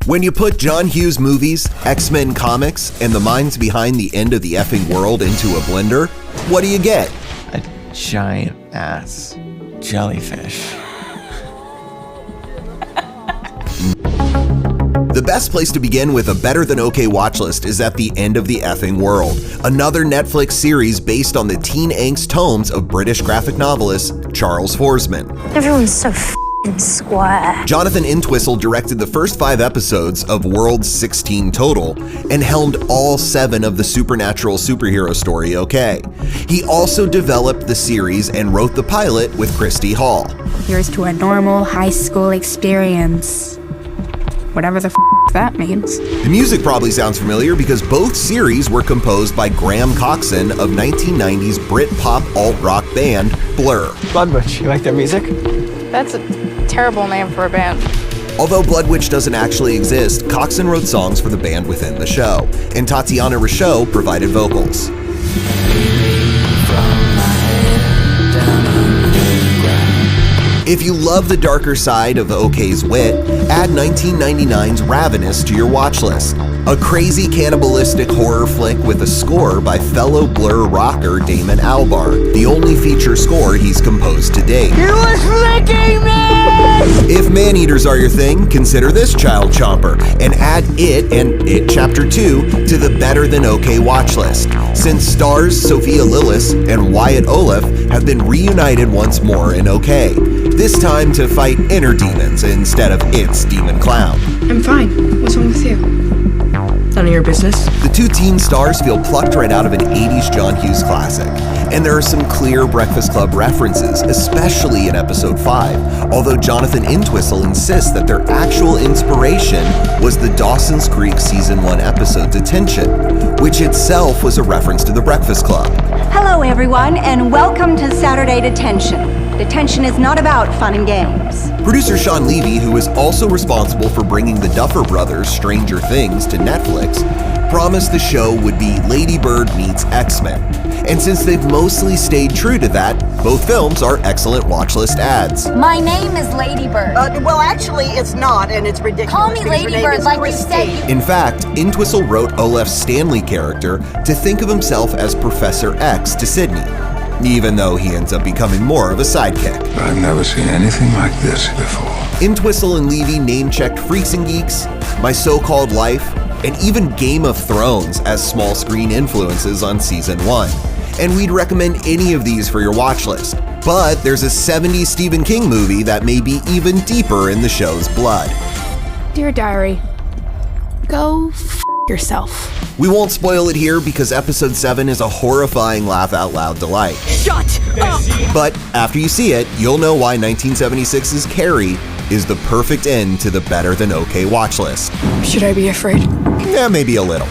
When you put John Hughes movies, X-Men comics, and the minds behind the end of the effing world into a blender, what do you get? A giant ass jellyfish. The best place to begin with a better than okay watch list is at the end of the effing world, another Netflix series based on the teen angst tomes of British graphic novelist Charles Forsman. Everyone's so f***ing square. Jonathan Entwistle directed the first 5 episodes of World's 16 total and helmed all 7 of the supernatural superhero story OK. He also developed the series and wrote the pilot with Christy Hall. Here's to a normal high school experience. Whatever the that means. The music probably sounds familiar because both series were composed by Graham Coxon of 1990s Brit-pop alt-rock band Blur. Blood Witch, you like their music? That's a terrible name for a band. Although Blood Witch doesn't actually exist, Coxon wrote songs for the band within the show, and Tatiana Rochot provided vocals. If you love the darker side of OK's wit, add 1999's Ravenous to your watch list. A crazy cannibalistic horror flick with a score by fellow Blur rocker Damon Albarn, the only feature score he's composed to date. You was licking me! If man-eaters are your thing, consider this child chomper and add It and It Chapter 2 to the better than okay watch list, since stars Sophia Lillis and Wyatt Oleff have been reunited once more in OK. This time to fight inner demons instead of its demon clown. I'm fine. What's wrong with you? None of your business. The 2 teen stars feel plucked right out of an 80s John Hughes classic, and there are some clear Breakfast Club references, especially in episode 5, although Jonathan Entwistle insists that their actual inspiration was the Dawson's Creek Season 1 episode Detention, which itself was a reference to the Breakfast Club. Hello everyone, and welcome to Saturday Detention. Detention is not about fun and games. Producer Sean Levy, who is also responsible for bringing the Duffer Brothers' Stranger Things to Netflix, promised the show would be Lady Bird meets X-Men. And since they've mostly stayed true to that, both films are excellent watchlist adds. My name is Lady Bird. Well, actually, it's not, and it's ridiculous. Call me because Lady your name Bird is like you Christy. said. In fact, Entwistle wrote Olaf's Stanley character to think of himself as Professor X to Sydney, even though he ends up becoming more of a sidekick. I've never seen anything like this before. Entwistle and Levy name-checked Freaks and Geeks, My So-Called Life, and even Game of Thrones as small screen influences on Season 1. And we'd recommend any of these for your watch list. But there's a 70s Stephen King movie that may be even deeper in the show's blood. Dear Diary, go yourself. We won't spoil it here because episode 7 is a horrifying laugh-out-loud delight. Shut up! But after you see it, you'll know why 1976's Carrie is the perfect end to the better than okay watch list. Should I be afraid? Yeah, maybe a little.